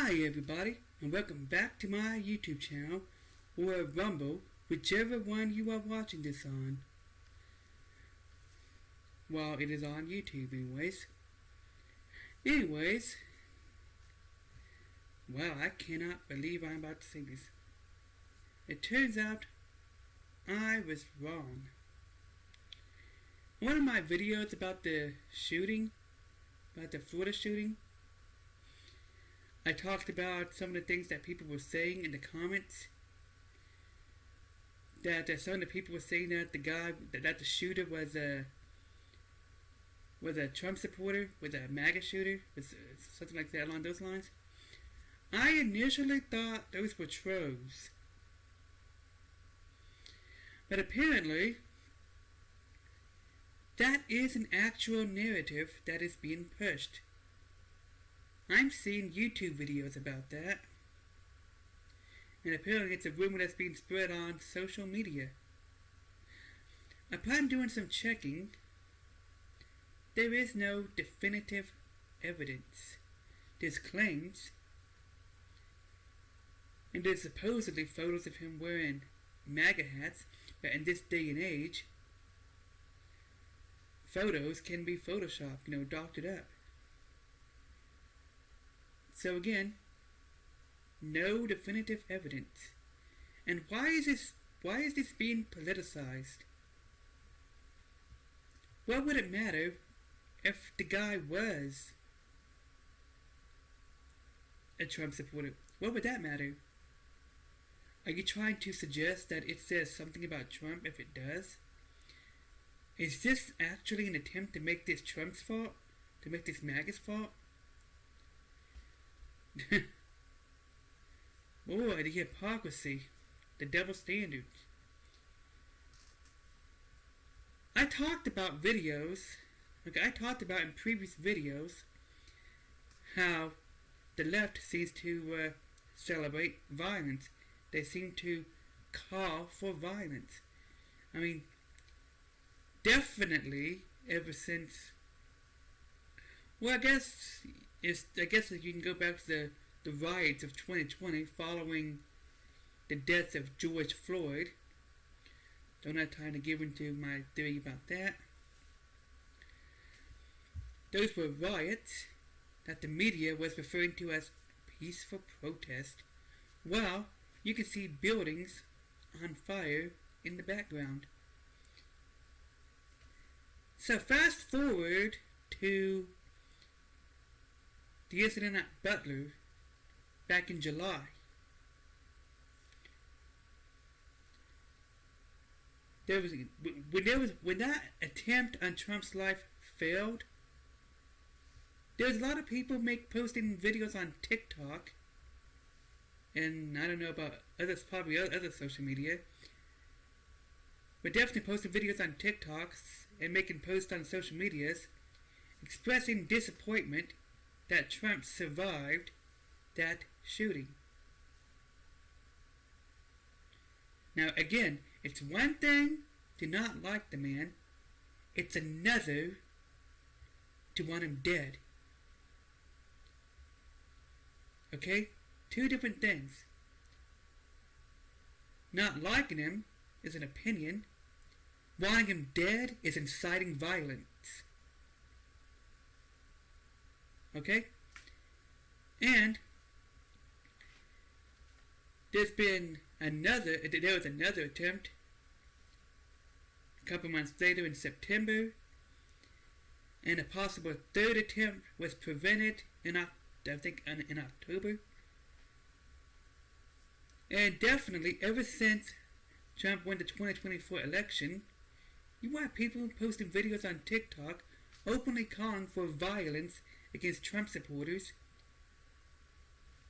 Hi everybody, and welcome back to my YouTube channel, or Rumble, whichever one you are watching this on. Well, it is on YouTube anyways. Well, I cannot believe I'm about to say this. It turns out, I was wrong. One of my videos about the shooting, about the Florida shooting, I talked about some of the things that people were saying in the comments. That some of the people were saying that the shooter was a Trump supporter, was a MAGA shooter, was something like that along those lines. I initially thought those were trolls, but apparently that is an actual narrative that is being pushed. I'm seeing YouTube videos about that, and apparently it's a rumor that's being spread on social media. Upon doing some checking, there is no definitive evidence. There's claims, and there's supposedly photos of him wearing MAGA hats, but in this day and age, photos can be photoshopped, doctored up. So again, no definitive evidence. And why is this being politicized? What would it matter if the guy was a Trump supporter? What would that matter? Are you trying to suggest that it says something about Trump if it does? Is this actually an attempt to make this Trump's fault? To make this MAGA's fault? Boy, the hypocrisy, the double standards. I talked about in previous videos how the left seems to celebrate violence. They seem to call for violence. I mean, definitely ever since. Well, I guess you can go back to the riots of 2020 following the death of George Floyd. Don't have time to give into my theory about that. Those were riots that the media was referring to as peaceful protest, while you can see buildings on fire in the background. So fast forward to the incident at Butler back in July. When that attempt on Trump's life failed, there was a lot of people posting videos on TikTok, and I don't know about probably other social media, but definitely posting videos on TikToks and making posts on social medias expressing disappointment that Trump survived that shooting. Now again, it's one thing to not like the man, it's another to want him dead. Okay? Two different things. Not liking him is an opinion. Wanting him dead is inciting violence. Okay? And there was another attempt a couple months later in September, and a possible third attempt was prevented in October. And definitely ever since Trump won the 2024 election, you have people posting videos on TikTok openly calling for violence against Trump supporters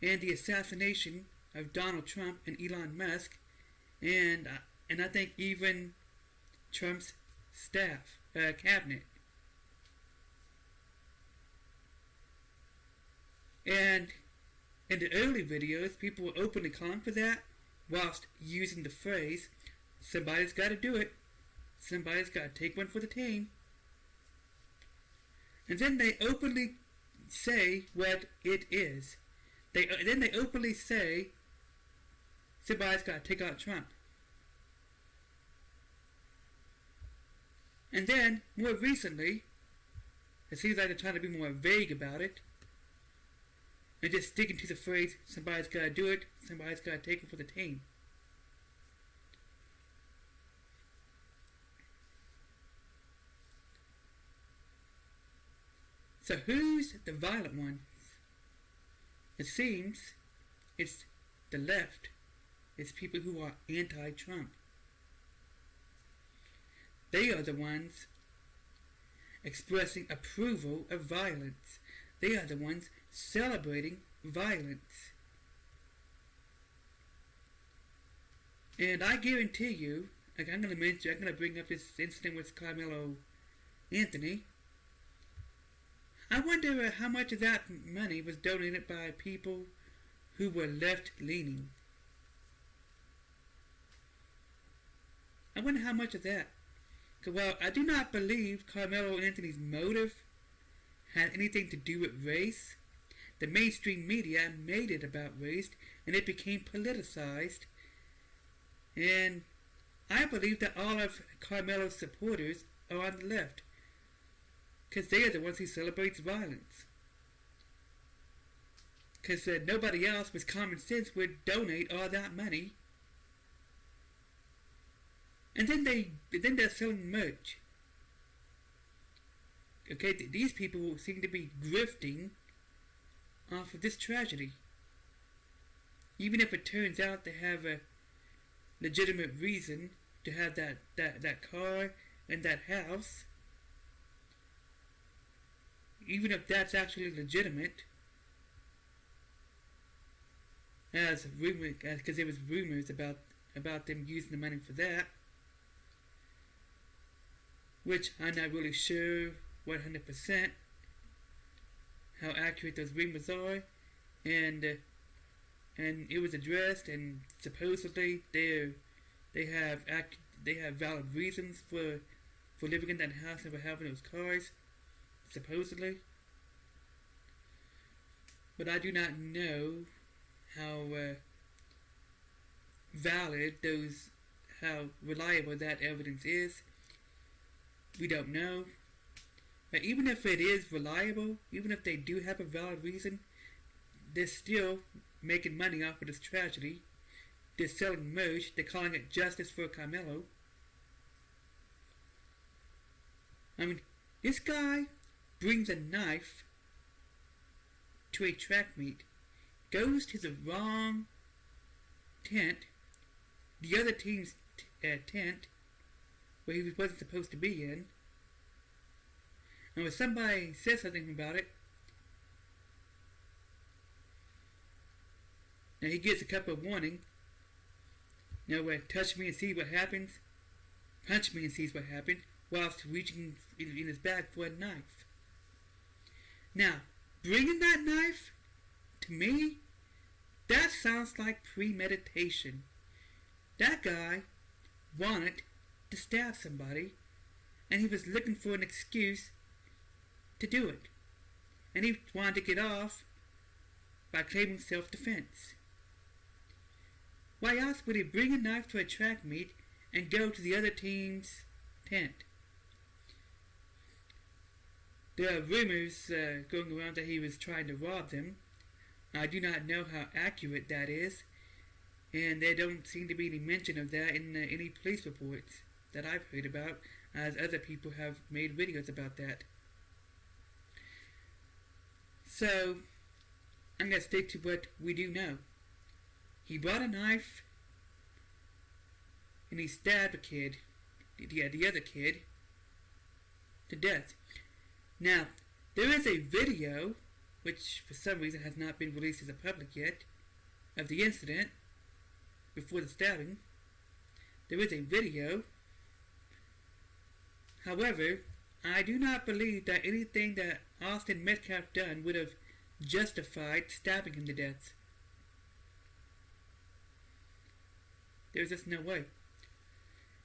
and the assassination of Donald Trump and Elon Musk, and I think even Trump's staff, cabinet. And in the early videos, people were openly calling for that, whilst using the phrase, somebody's got to do it, somebody's got to take one for the team. And then they openly say what it is. Then they openly say somebody's got to take out Trump. And then, more recently, it seems like they're trying to be more vague about it. And just sticking to the phrase, somebody's got to do it, somebody's got to take it for the team. So who's the violent ones? It seems it's the left. It's people who are anti-Trump. They are the ones expressing approval of violence. They are the ones celebrating violence. And I guarantee you, like I'm going to bring up this incident with Carmelo Anthony. I wonder how much of that money was donated by people who were left-leaning. I wonder how much of that. Well, I do not believe Carmelo Anthony's motive had anything to do with race. The mainstream media made it about race, and it became politicized. And I believe that all of Carmelo's supporters are on the left, because they are the ones who celebrates violence. Because nobody else with common sense would donate all that money. And then they're selling merch. Okay, these people seem to be grifting off of this tragedy. Even if it turns out they have a legitimate reason to have that car and that house, even if that's actually legitimate, because there was rumors about them using the money for that, which I'm not really sure 100% how accurate those rumors are, and it was addressed, and supposedly they have valid reasons for living in that house and for having those cars, supposedly. But I do not know how how reliable that evidence is. We don't know. But even if it is reliable, even if they do have a valid reason, they're still making money off of this tragedy. They're selling merch. They're calling it justice for Carmelo. I mean, this guy brings a knife to a track meet, goes to the wrong tent, the other team's tent, where he wasn't supposed to be in, and when somebody says something about it, now he gets a couple of warning. Now, touch me and see what happens, punch me and see what happens, whilst reaching in his bag for a knife. Now, bringing that knife, to me, that sounds like premeditation. That guy wanted to stab somebody, and he was looking for an excuse to do it. And he wanted to get off by claiming self-defense. Why else would he bring a knife to a track meet and go to the other team's tent? There are rumors going around that he was trying to rob them. I do not know how accurate that is, and there don't seem to be any mention of that in any police reports that I've heard about, as other people have made videos about that. So, I'm going to stick to what we do know. He brought a knife, and he stabbed a kid, the other kid, to death. Now, there is a video, which for some reason has not been released to the public yet, of the incident before the stabbing. There is a video. However, I do not believe that anything that Austin Metcalf done would have justified stabbing him to death. There's just no way.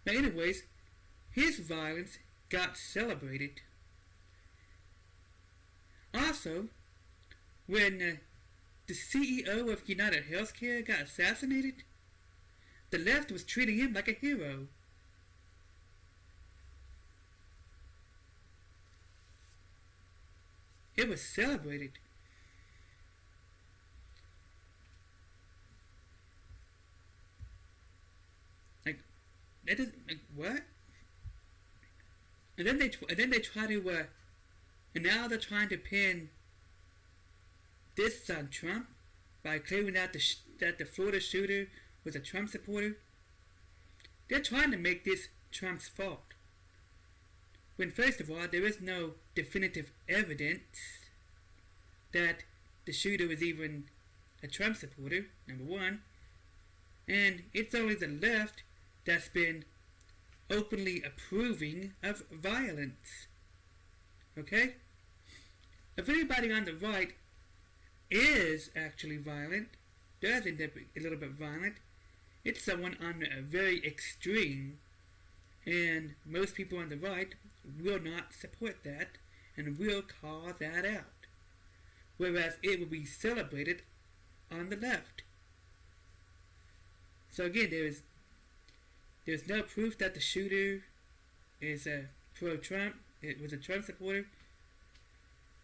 Now, anyways, his violence got celebrated. Also, when the CEO of United Healthcare got assassinated, the left was treating him like a hero. It was celebrated. Like, that is, like, what? And then they try to, and now they're trying to pin this on Trump by claiming that the Florida shooter was a Trump supporter. They're trying to make this Trump's fault. When first of all, there is no definitive evidence that the shooter was even a Trump supporter, number one. And it's only the left that's been openly approving of violence. Okay? If anybody on the right is actually violent, does end up a little bit violent, it's someone on a very extreme, and most people on the right will not support that and will call that out, whereas it will be celebrated on the left. So again, there's no proof that the shooter is a pro-Trump. It was a Trump supporter.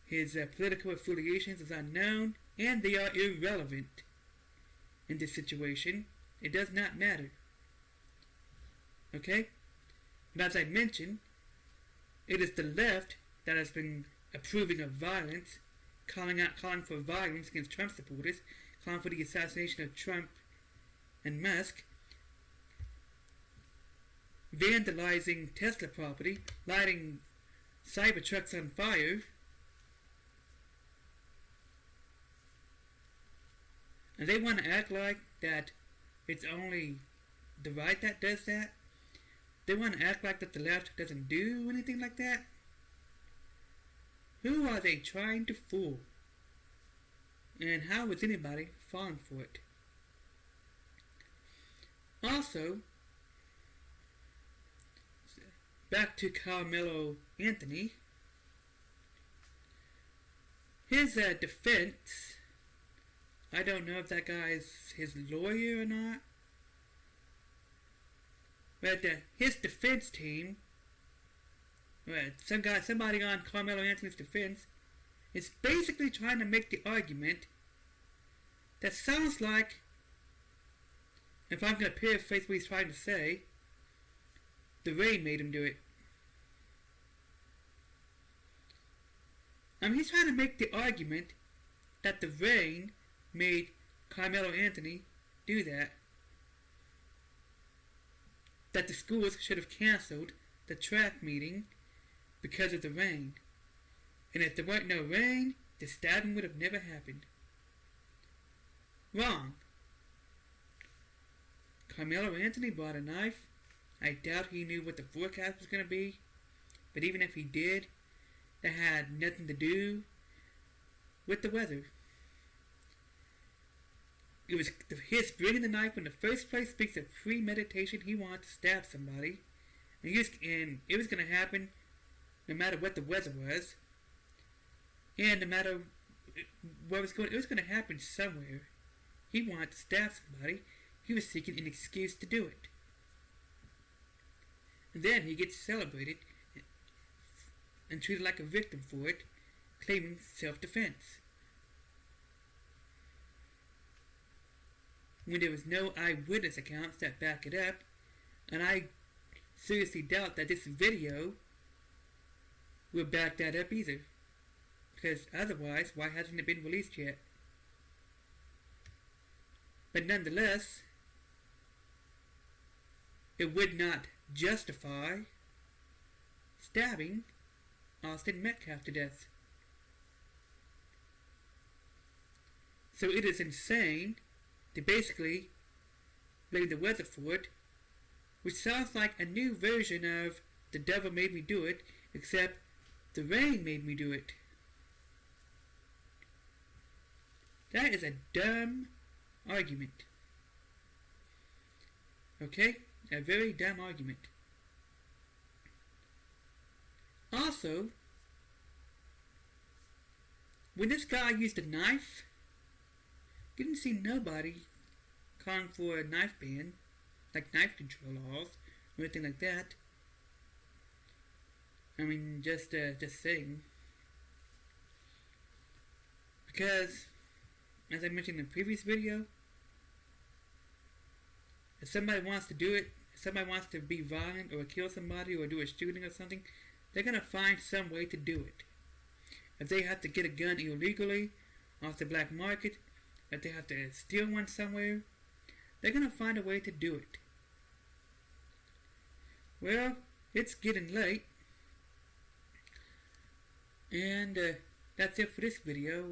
His political affiliations is unknown, and they are irrelevant in this situation. It does not matter. Okay? But as I mentioned, it is the left that has been approving of violence, calling for violence against Trump supporters, calling for the assassination of Trump and Musk, vandalizing Tesla property, lighting Cybertrucks on fire, and they want to act like that it's only the right that does that. They want to act like that the left doesn't do anything like that. Who are they trying to fool? And how is anybody falling for it? Also, back to Carmelo Anthony. His defense, I don't know if that guy's his lawyer or not, but his defense team, somebody on Carmelo Anthony's defense, is basically trying to make the argument that sounds like, if I'm going to paraphrase what he's trying to say, the rain made him do it. He's trying to make the argument that the rain made Carmelo Anthony do that. That the schools should have canceled the track meeting because of the rain. And if there weren't no rain, the stabbing would have never happened. Wrong. Carmelo Anthony bought a knife. I doubt he knew what the forecast was going to be. But even if he did, that had nothing to do with the weather. It was his bringing the knife in the first place speaks of premeditation. He wanted to stab somebody. And it was going to happen no matter what the weather was. And no matter where it was going to happen somewhere. He wanted to stab somebody. He was seeking an excuse to do it. And then he gets celebrated and treated like a victim for it, claiming self-defense. When there was no eyewitness accounts that back it up, and I seriously doubt that this video will back that up either. Because otherwise, why hasn't it been released yet? But nonetheless, it would not justify stabbing Austin Metcalf to death. So it is insane to basically blame the weather for it, which sounds like a new version of the devil made me do it, except the rain made me do it. That is a dumb argument. Okay? A very dumb argument. Also, when this guy used a knife, You didn't see nobody calling for a knife ban, like knife control laws or anything like that. I mean, just saying. Because, as I mentioned in the previous video, if somebody wants to do it, if somebody wants to be violent or kill somebody or do a shooting or something, they're going to find some way to do it. If they have to get a gun illegally off the black market, if they have to steal one somewhere, they're going to find a way to do it. Well, it's getting late. And that's it for this video.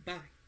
Bye.